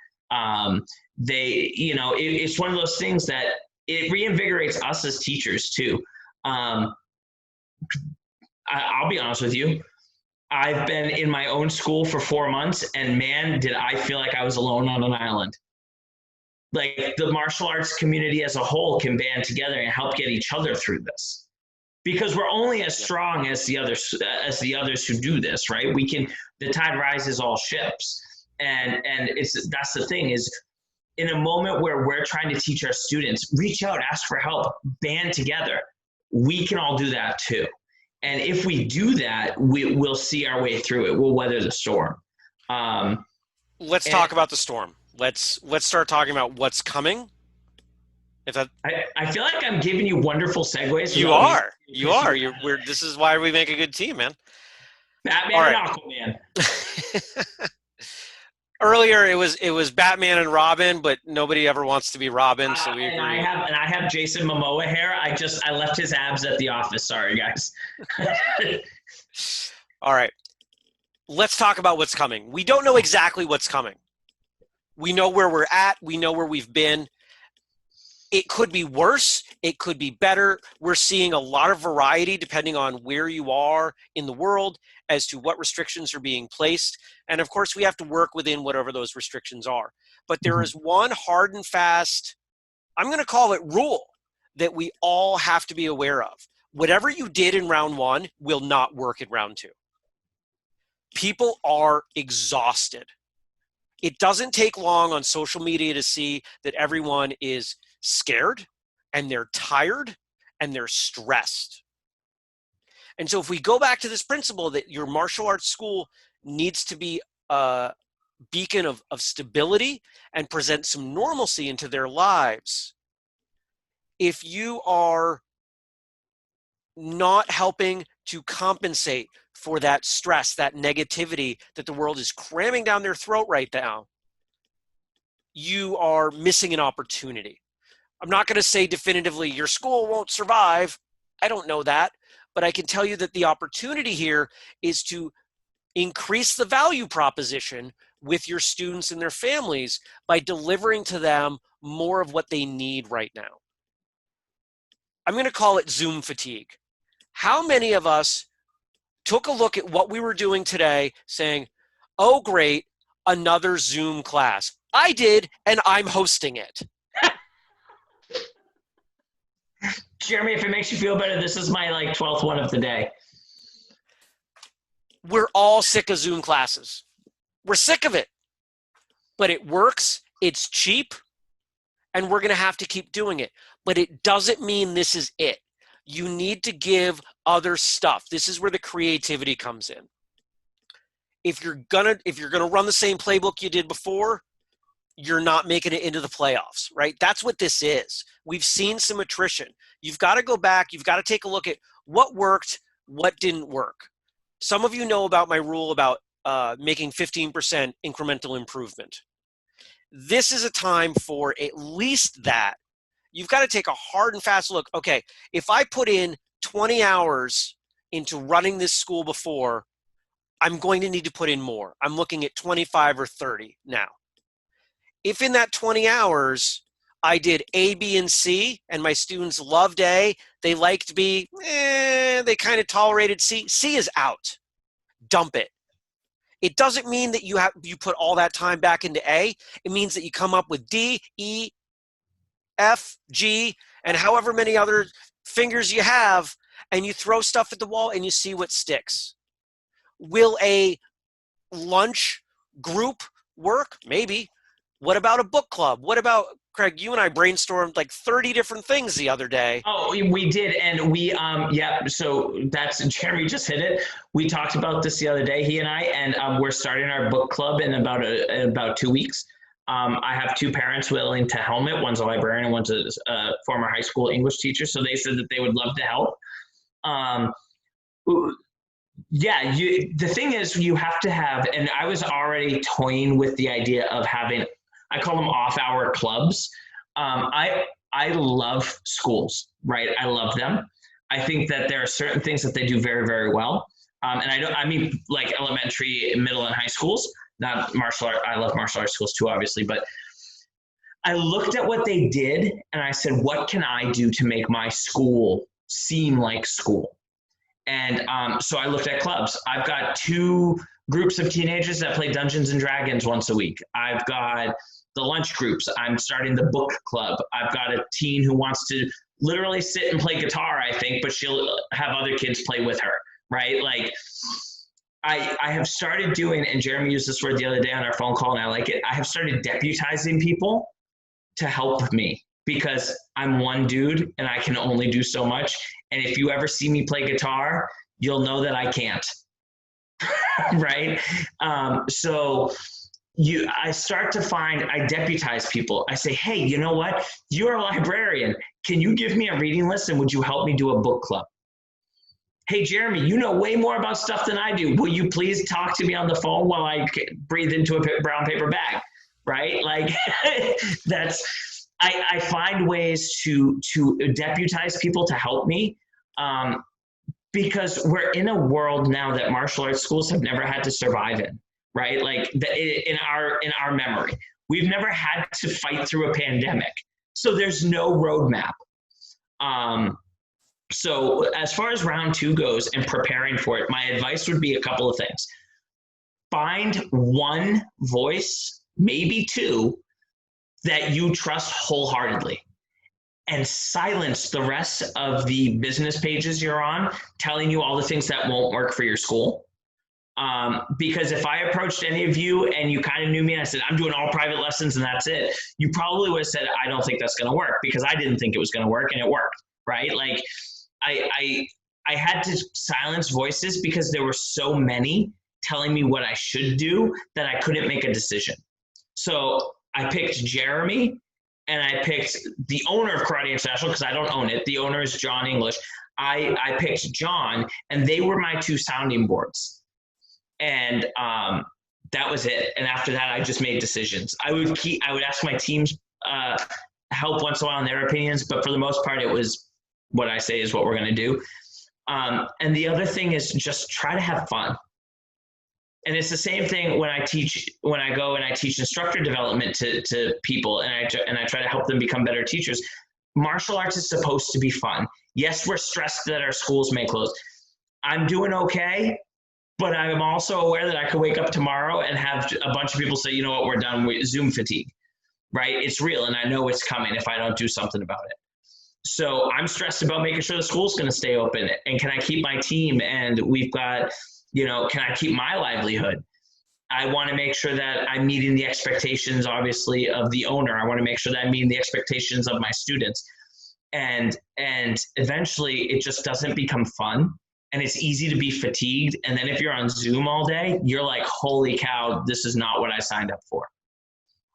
It's one of those things that it reinvigorates us as teachers too. I'll be honest with you. I've been in my own school for 4 months, and man, did I feel like I was alone on an island. Like, the martial arts community as a whole can band together and help get each other through this, because we're only as strong as the others who do this, right? The tide rises all ships, and that's the thing is, in a moment where we're trying to teach our students, reach out, ask for help, band together. We can all do that too. And if we do that, we'll see our way through it. We'll weather the storm. Let's talk about the storm. Let's start talking about what's coming. I feel like I'm giving you wonderful segues. You are. This is why we make a good team, man. Batman and Aquaman. Earlier it was Batman and Robin, but nobody ever wants to be Robin, so we agree. And I have Jason Momoa hair. I left his abs at the office. Sorry, guys. All right. Let's talk about what's coming. We don't know exactly what's coming. We know where we're at. We know where we've been. It could be worse. It could be better. We're seeing a lot of variety depending on where you are in the world as to what restrictions are being placed. And of course, we have to work within whatever those restrictions are. But there is one hard and fast, I'm going to call it rule, that we all have to be aware of. Whatever you did in round 1 will not work in round 2. People are exhausted. It doesn't take long on social media to see that everyone is scared and they're tired and they're stressed. And so if we go back to this principle that your martial arts school needs to be a beacon of stability and present some normalcy into their lives, if you are not helping to compensate for that stress, that negativity that the world is cramming down their throat right now, you are missing an opportunity. I'm not going to say definitively your school won't survive. I don't know that. But I can tell you that the opportunity here is to increase the value proposition with your students and their families by delivering to them more of what they need right now. I'm going to call it Zoom fatigue. How many of us took a look at what we were doing today saying, oh, great, another Zoom class? I did, and I'm hosting it. Jeremy, if it makes you feel better, this is my 12th one of the day. We're all sick of Zoom classes. We're sick of it. But it works, it's cheap, and we're going to have to keep doing it. But it doesn't mean this is it. You need to give other stuff. This is where the creativity comes in. If you're gonna run the same playbook you did before, you're not making it into the playoffs, right? That's what this is. We've seen some attrition. You've got to go back. You've got to take a look at what worked, what didn't work. Some of you know about my rule about making 15% incremental improvement. This is a time for at least that. You've got to take a hard and fast look. Okay, if I put in 20 hours into running this school before, I'm going to need to put in more. I'm looking at 25 or 30 now. If in that 20 hours, I did A, B, and C, and my students loved A, they liked B, they kind of tolerated C, C is out. Dump it. It doesn't mean that you put all that time back into A. It means that you come up with D, E, F, G, and however many other fingers you have, and you throw stuff at the wall and you see what sticks. Will a lunch group work? Maybe. What about a book club? What about, Craig, you and I brainstormed like 30 different things the other day. Oh, we did, and we yeah. So that's Jeremy just hit it. We talked about this the other day, he and I, and we're starting our book club in about 2 weeks. I have two parents willing to helm it. One's a librarian, and one's a former high school English teacher. So they said that they would love to help. Um, yeah, the thing is, you have to have, and I was already toying with the idea of having, I call them off-hour clubs. I love schools, right? I love them. I think that there are certain things that they do very, very well. And I mean like elementary, middle, and high schools, not martial art. I love martial arts schools too, obviously, but I looked at what they did and I said, what can I do to make my school seem like school? And so I looked at clubs. I've got two groups of teenagers that play Dungeons and Dragons once a week. I've got the lunch groups. I'm starting the book club. I've got a teen who wants to literally sit and play guitar, I think, but she'll have other kids play with her, right? Like I have started doing, and Jeremy used this word the other day on our phone call, and I like it. I have started deputizing people to help me because I'm one dude and I can only do so much. And if you ever see me play guitar, you'll know that I can't, right? So I start to find, I deputize people. I say, hey, you know what? You're a librarian. Can you give me a reading list and would you help me do a book club? Hey, Jeremy, you know way more about stuff than I do. Will you please talk to me on the phone while I breathe into a brown paper bag, right? Like I find ways to deputize people to help me because we're in a world now that martial arts schools have never had to survive in. Right? Like in our memory, we've never had to fight through a pandemic. So there's no roadmap. So as far as round 2 goes and preparing for it, my advice would be a couple of things. Find one voice, maybe two, that you trust wholeheartedly and silence the rest of the business pages you're on telling you all the things that won't work for your school. Because if I approached any of you and you kind of knew me and I said, I'm doing all private lessons and that's it, you probably would have said, I don't think that's going to work because I didn't think it was going to work and it worked, right? Like I had to silence voices because there were so many telling me what I should do that I couldn't make a decision. So I picked Jeremy and I picked the owner of Karate International because I don't own it. The owner is John English. I picked John and they were my two sounding boards. And that was it. And after that, I just made decisions. I would ask my teams help once in a while on their opinions, but for the most part, it was what I say is what we're going to do. And the other thing is just try to have fun. And it's the same thing when I go and I teach instructor development to people and I try to help them become better teachers. Martial arts is supposed to be fun. Yes, we're stressed that our schools may close. I'm doing okay. But I'm also aware that I could wake up tomorrow and have a bunch of people say, you know what, we're done with Zoom fatigue, right? It's real and I know it's coming if I don't do something about it. So I'm stressed about making sure the school's going to stay open and can I keep my team and we've got, can I keep my livelihood? I want to make sure that I'm meeting the expectations, obviously, of the owner. I want to make sure that I'm meeting the expectations of my students. And eventually it just doesn't become fun. And it's easy to be fatigued. And then if you're on Zoom all day, you're like, holy cow, this is not what I signed up for.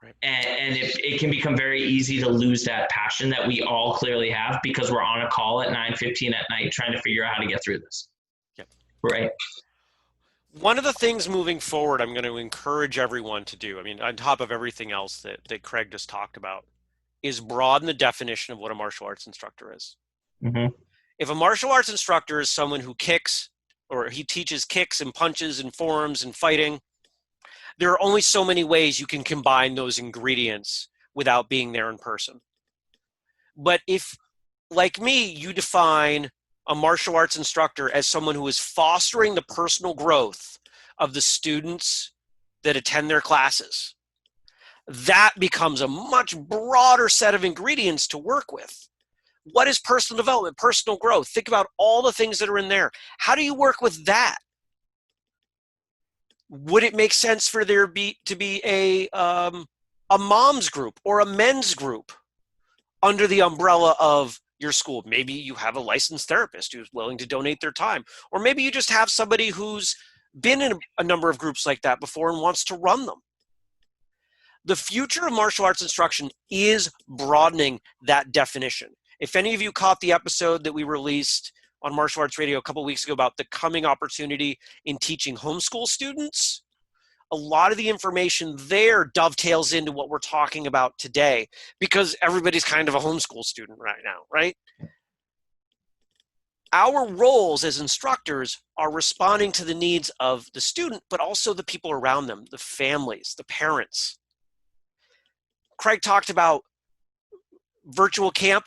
Right. And it can become very easy to lose that passion that we all clearly have because we're on a call at 9:15 at night trying to figure out how to get through this. Yep. Right. One of the things moving forward, I'm going to encourage everyone to do, I mean, on top of everything else that Craig just talked about, is broaden the definition of what a martial arts instructor is. Mm-hmm. If a martial arts instructor is someone who kicks or he teaches kicks and punches and forearms and fighting, there are only so many ways you can combine those ingredients without being there in person. But if, like me, you define a martial arts instructor as someone who is fostering the personal growth of the students that attend their classes, that becomes a much broader set of ingredients to work with. What is personal development, personal growth? Think about all the things that are in there. How do you work with that? Would it make sense for there to be a a mom's group or a men's group under the umbrella of your school. Maybe you have a licensed therapist who's willing to donate their time, or maybe you just have somebody who's been in a number of groups like that before and wants to run them. The future of martial arts instruction is broadening that definition. If any of you caught the episode that we released on Martial Arts Radio a couple of weeks ago about the coming opportunity in teaching homeschool students, a lot of the information there dovetails into what we're talking about today, because everybody's kind of a homeschool student right now, right? Our roles as instructors are responding to the needs of the student, but also the people around them, the families, the parents. Craig talked about virtual camp,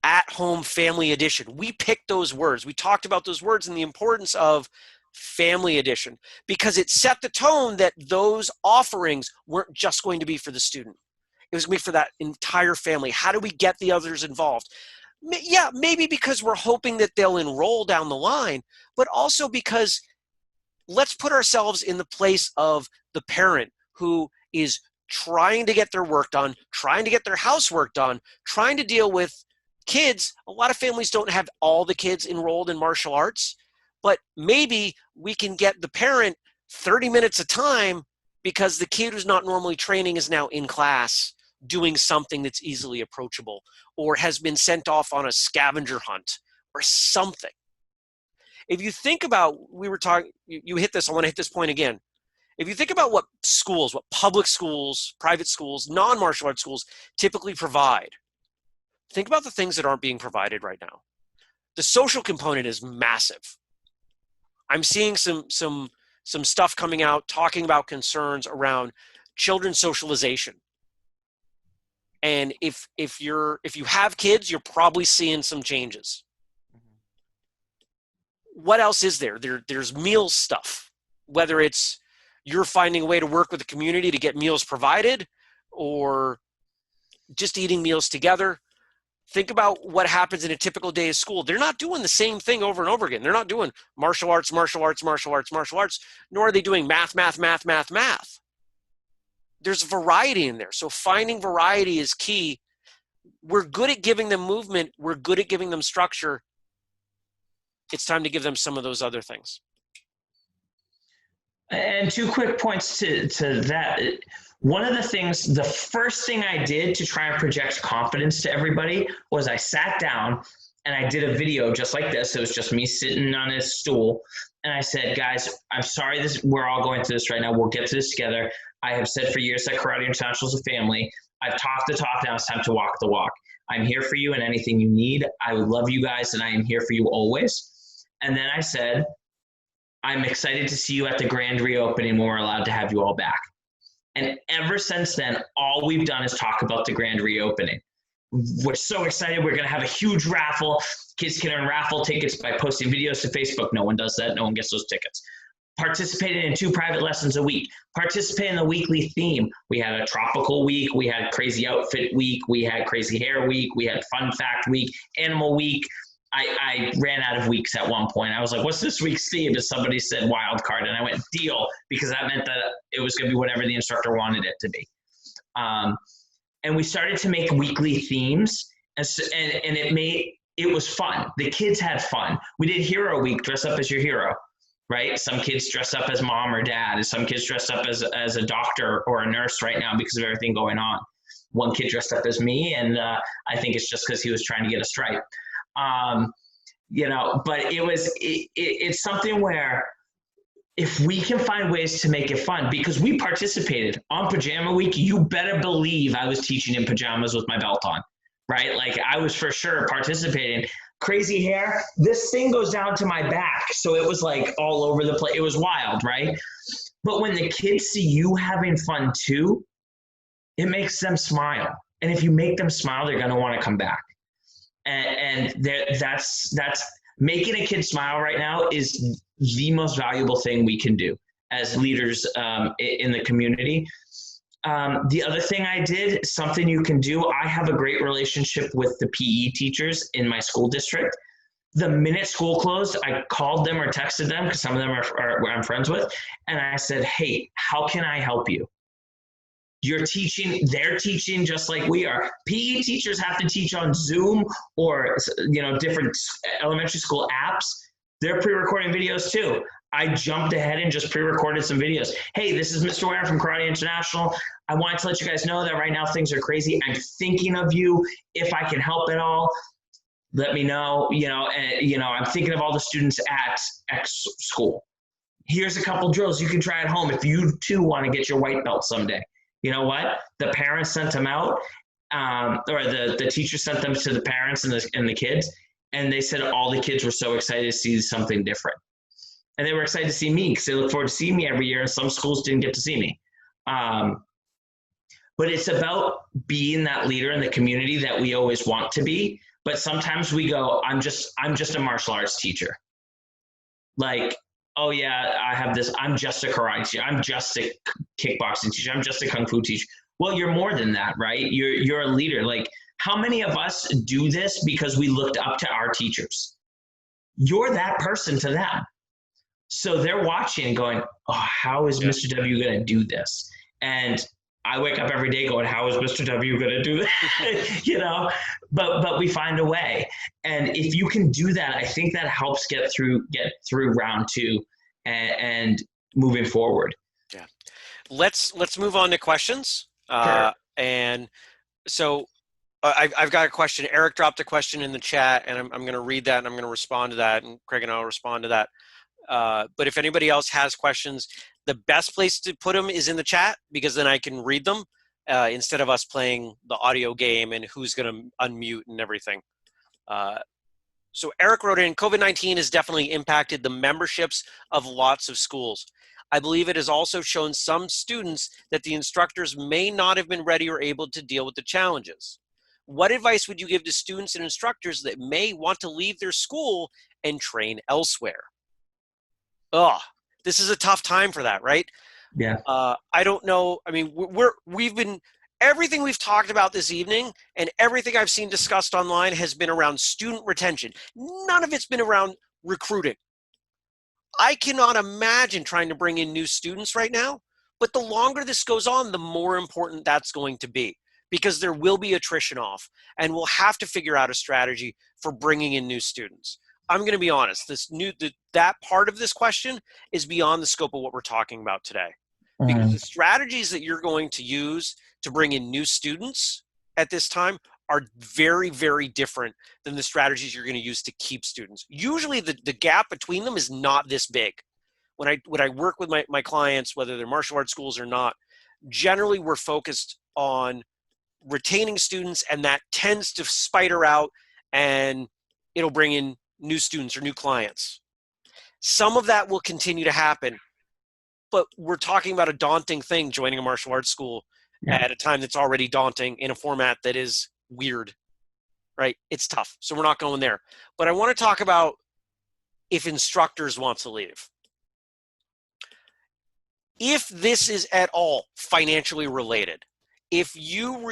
at-home family edition. We picked those words. We talked about those words and the importance of family edition, because it set the tone that those offerings weren't just going to be for the student. It was going to be for that entire family. How do we get the others involved? Yeah, maybe because we're hoping that they'll enroll down the line, but also because let's put ourselves in the place of the parent who is trying to get their work done, trying to get their housework done, trying to deal with kids. A lot of families don't have all the kids enrolled in martial arts, but maybe we can get the parent 30 minutes of time because the kid who's not normally training is now in class doing something that's easily approachable, or has been sent off on a scavenger hunt or something. If you think about, we were talking, you hit this, I want to hit this point again. If you think about what schools, what public schools, private schools, non-martial arts schools typically provide, think about the things that aren't being provided right now. The social component is massive. I'm seeing some stuff coming out talking about concerns around children's socialization. And if you have kids, you're probably seeing some changes. What else is there? There's meals stuff, whether it's you're finding a way to work with the community to get meals provided, or just eating meals together. Think about what happens in a typical day of school. They're not doing the same thing over and over again. They're not doing martial arts, martial arts, martial arts, martial arts, nor are they doing math, math, math, math, math. There's variety in there. So finding variety is key. We're good at giving them movement. We're good at giving them structure. It's time to give them some of those other things. And two quick points to that. One of the things, the first thing I did to try and project confidence to everybody was I sat down and I did a video just like this. It was just me sitting on a stool. And I said, guys, I'm sorry we're all going through this right now. We'll get to this together. I have said for years that Karate International is a family. I've talked the talk, now it's time to walk the walk. I'm here for you and anything you need. I love you guys and I am here for you always. And then I said, I'm excited to see you at the grand reopening when we're allowed to have you all back. And ever since then, all we've done is talk about the grand reopening. We're so excited. We're going to have a huge raffle. Kids can earn raffle tickets by posting videos to Facebook. No one does that. No one gets those tickets. Participating in 2 private lessons a week. Participate in the weekly theme. We had a tropical week. We had crazy outfit week. We had crazy hair week. We had fun fact week, animal week. I ran out of weeks at one point. I was like, what's this week's theme? And somebody said wild card. And I went deal, because that meant that it was going to be whatever the instructor wanted it to be. And we started to make weekly themes. And it was fun. The kids had fun. We did Hero Week, dress up as your hero, right? Some kids dress up as mom or dad. And some kids dressed up as a doctor or a nurse right now because of everything going on. One kid dressed up as me, and I think it's just because he was trying to get a stripe. But it's something where if we can find ways to make it fun, because we participated on pajama week, you better believe I was teaching in pajamas with my belt on, right? Like I was for sure participating. Crazy hair, this thing goes down to my back. So it was like all over the place. It was wild, right? But when the kids see you having fun too, it makes them smile. And if you make them smile, they're going to want to come back. And that's making a kid smile right now is the most valuable thing we can do as leaders in the community. The other thing I did, something you can do, I have a great relationship with the PE teachers in my school district. The minute school closed, I called them or texted them, because some of them are I'm friends with, and I said, hey, how can I help you? They're teaching just like we are. PE teachers have to teach on Zoom or, different elementary school apps. They're pre-recording videos too. I jumped ahead and just pre-recorded some videos. Hey, this is Mr. Wharem from Karate International. I wanted to let you guys know that right now things are crazy. I'm thinking of you. If I can help at all, let me know. I'm thinking of all the students at X school. Here's a couple drills you can try at home if you too want to get your white belt someday. You know what? The parents sent them out, or the teacher sent them to the parents and the kids, and they said all the kids were so excited to see something different. And they were excited to see me because they look forward to seeing me every year, and some schools didn't get to see me. But it's about being that leader in the community that we always want to be. But sometimes we go, I'm just a martial arts teacher. Like, oh yeah, I have this, I'm just a karate teacher, I'm just a kickboxing teacher, I'm just a kung fu teacher. Well, you're more than that, right? You're a leader. Like, how many of us do this because we looked up to our teachers? You're that person to them. So they're watching and going, oh, how is Mr. W going to do this? And I wake up every day going, how is Mr. W going to do that? But we find a way. And if you can do that, I think that helps get through round two and moving forward. Yeah. Let's move on to questions. Sure. And so I've got a question. Eric dropped a question in the chat, and I'm going to read that, and I'm going to respond to that, and Craig and I will respond to that. But if anybody else has questions, the best place to put them is in the chat, because then I can read them instead of us playing the audio game and who's going to unmute and everything. So Eric wrote in, COVID-19 has definitely impacted the memberships of lots of schools. I believe it has also shown some students that the instructors may not have been ready or able to deal with the challenges. What advice would you give to students and instructors that may want to leave their school and train elsewhere? This is a tough time for that, right? Yeah. I don't know. I mean, we've been, everything we've talked about this evening and everything I've seen discussed online has been around student retention. None of it's been around recruiting. I cannot imagine trying to bring in new students right now, but the longer this goes on, the more important that's going to be, because there will be attrition off, and we'll have to figure out a strategy for bringing in new students. I'm going to be honest, that part of this question is beyond the scope of what we're talking about today. Because the strategies that you're going to use to bring in new students at this time are very, very different than the strategies you're going to use to keep students. Usually the gap between them is not this big. When I work with my clients, whether they're martial arts schools or not, generally we're focused on retaining students, and that tends to spider out and it'll bring in new students or new clients. Some of that will continue to happen, but we're talking about a daunting thing, joining a martial arts school at a time that's already daunting in a format that is weird, right? It's tough. So we're not going there. But I want to talk about if instructors want to leave. If this is at all financially related, if you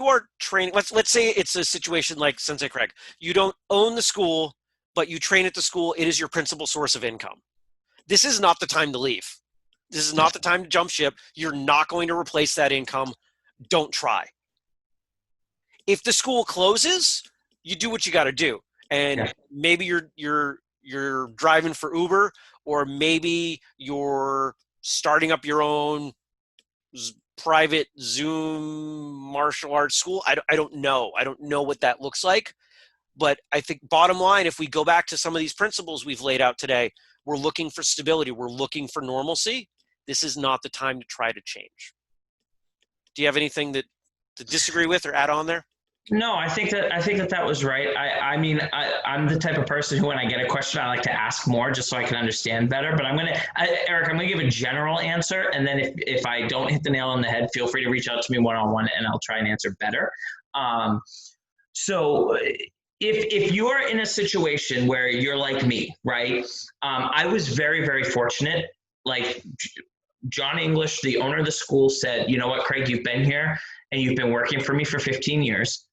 are training, let's say it's a situation like Sensei Craig. You don't own the school, but you train at the school. It is your principal source of income. This is not the time to leave. This is not the time to jump ship. You're not going to replace that income. Don't try. If the school closes, you do what you got to do. And maybe you're driving for Uber, or maybe you're starting up your own private Zoom martial arts school. I don't know. I don't know what that looks like. But I think bottom line, if we go back to some of these principles we've laid out today, we're looking for stability. We're looking for normalcy. This is not the time to try to change. Do you have anything to disagree with or add on there? No, I think that was right. I mean, I'm the type of person who, when I get a question, I like to ask more just so I can understand better. But Eric, I'm going to give a general answer. And then if I don't hit the nail on the head, feel free to reach out to me one-on-one and I'll try and answer better. So if you're in a situation where you're like me, right? I was very, very fortunate. Like John English, the owner of the school, said, you know what, Craig, you've been here and you've been working for me for 15 years.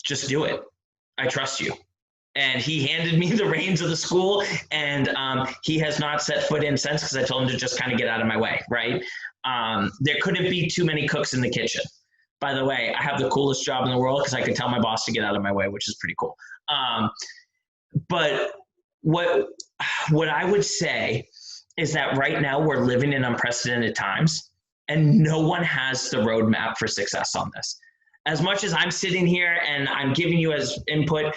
Just do it. I trust you. And he handed me the reins of the school, and he has not set foot in since, because I told him to just kind of get out of my way, right? There couldn't be too many cooks in the kitchen. By the way, I have the coolest job in the world because I can tell my boss to get out of my way, which is pretty cool. But what I would say is that right now we're living in unprecedented times, and no one has the roadmap for success on this. As much as I'm sitting here and I'm giving you as input,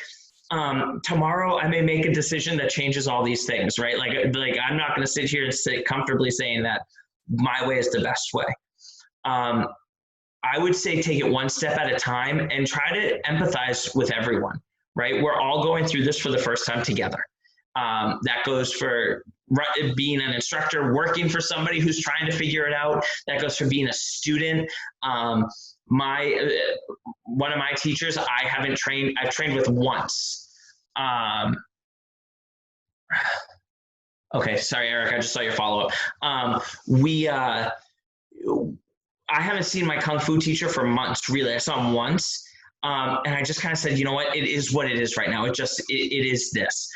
tomorrow I may make a decision that changes all these things, right? Like I'm not going to sit here and sit comfortably saying that my way is the best way. I would say take it one step at a time and try to empathize with everyone, right? We're all going through this for the first time together. That goes for being an instructor, working for somebody who's trying to figure it out. That goes for being a student. One of my teachers, I've trained with once. Okay, sorry, Eric, I just saw your follow-up. I haven't seen my Kung Fu teacher for months, really. I saw him once, and I just kind of said, you know what, it is what it is right now. It is this.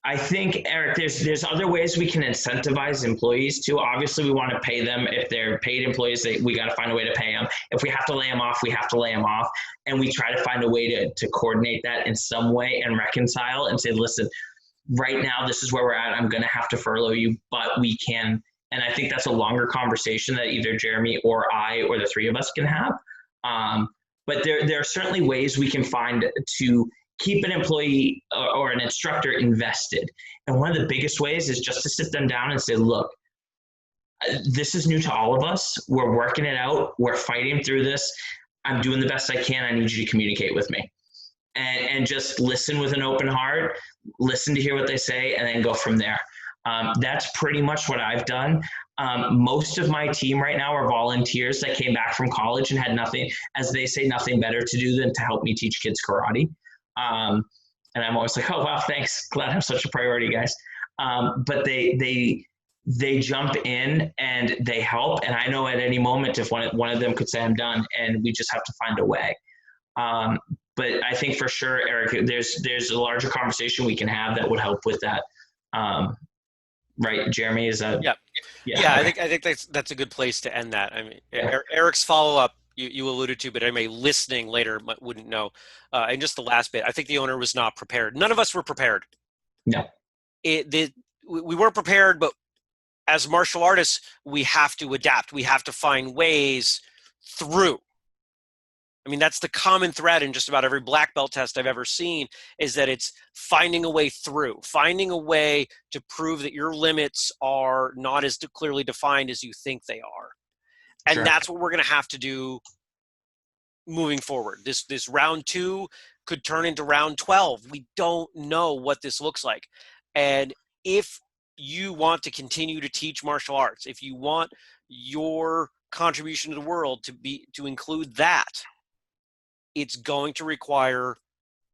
I think, Eric, there's other ways we can incentivize employees too. Obviously, we want to pay them. If they're paid employees, we got to find a way to pay them. If we have to lay them off, we have to lay them off. And we try to find a way to coordinate that in some way and reconcile and say, listen, right now, this is where we're at. I'm going to have to furlough you, but we can. And I think that's a longer conversation that either Jeremy or I or the three of us can have. But there are certainly ways we can find to keep an employee or an instructor invested. And one of the biggest ways is just to sit them down and say, look, this is new to all of us. We're working it out. We're fighting through this. I'm doing the best I can. I need you to communicate with me. And just listen with an open heart, listen to hear what they say, and then go from there. That's pretty much what I've done. Most of my team right now are volunteers that came back from college and had nothing, as they say, nothing better to do than to help me teach kids karate. And I'm always like, oh, wow, thanks. Glad I have such a priority, guys. But they jump in and they help. And I know at any moment if one of them could say I'm done, and we just have to find a way. But I think for sure, Eric, there's a larger conversation we can have that would help with that. Right, Jeremy, is that? Yeah. I think that's a good place to end that. I mean, yeah. Eric's follow-up you alluded to, but anybody listening later wouldn't know. And just the last bit, I think the owner was not prepared. None of us were prepared. No. We weren't prepared, but as martial artists, we have to adapt. We have to find ways through. I mean, that's the common thread in just about every black belt test I've ever seen, is that it's finding a way through, finding a way to prove that your limits are not as clearly defined as you think they are. And Sure. That's what we're going to have to do moving forward. This round 2 could turn into round 12. We don't know what this looks like. And if you want to continue to teach martial arts, if you want your contribution to the world to include that, it's going to require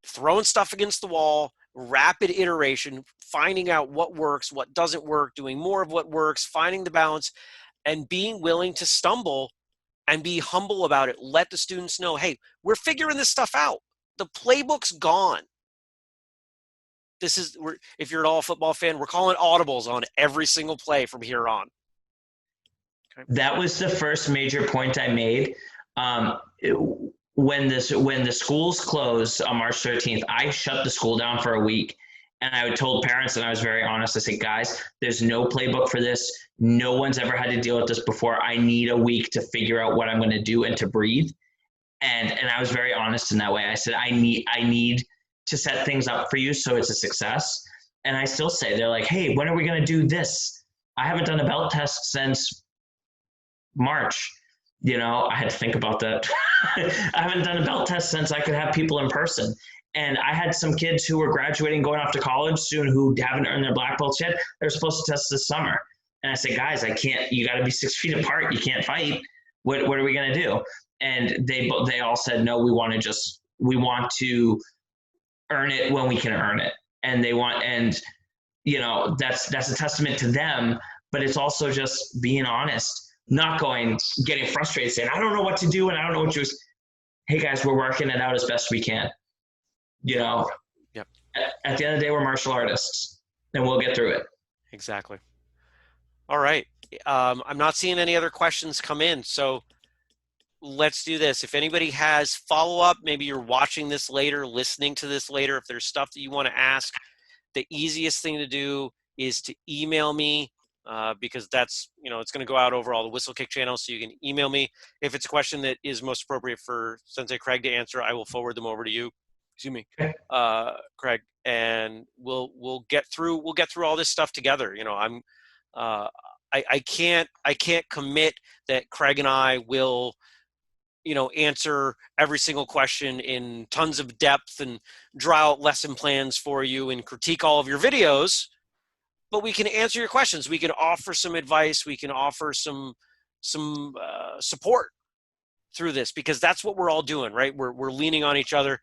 throwing stuff against the wall, rapid iteration, finding out what works, what doesn't work, doing more of what works, finding the balance, and being willing to stumble and be humble about it. Let the students know, hey, we're figuring this stuff out. The playbook's gone. If you're an all football fan, we're calling audibles on every single play from here on. Okay. That was the first major point I made. When the schools closed on March 13th, I shut the school down for a week. And I told parents, and I was very honest, I said, guys, there's no playbook for this. No one's ever had to deal with this before. I need a week to figure out what I'm going to do and to breathe. And I was very honest in that way. I said, I need to set things up for you so it's a success. And I still say, they're like, hey, when are we going to do this? I haven't done a belt test since March. You know, I had to think about that. I haven't done a belt test since I could have people in person. And I had some kids who were graduating, going off to college soon, who haven't earned their black belts yet. They're supposed to test this summer. And I said, guys, I can't, you got to be 6 feet apart. You can't fight. What are we going to do? And they all said, no, we want to earn it when we can earn it. And you know, that's a testament to them, but it's also just being honest. Not getting frustrated, saying, I don't know what to do and I don't know what to do. Hey guys, we're working it out as best we can. you know, Yep. at the end of the day, we're martial artists, and we'll get through it. Exactly. All right. I'm not seeing any other questions come in, so let's do this. If anybody has follow-up, maybe you're watching this later, listening to this later, if there's stuff that you want to ask, the easiest thing to do is to email me, because that's, it's going to go out over all the whistlekick channels, so you can email me. If it's a question that is most appropriate for Sensei Craig to answer, I will forward them over to you. Excuse me, Craig, and we'll get through all this stuff together. I can't commit that Craig and I will answer every single question in tons of depth and draw out lesson plans for you and critique all of your videos, but we can answer your questions. We can offer some advice. We can offer some support through this, because that's what we're all doing, right? We're leaning on each other.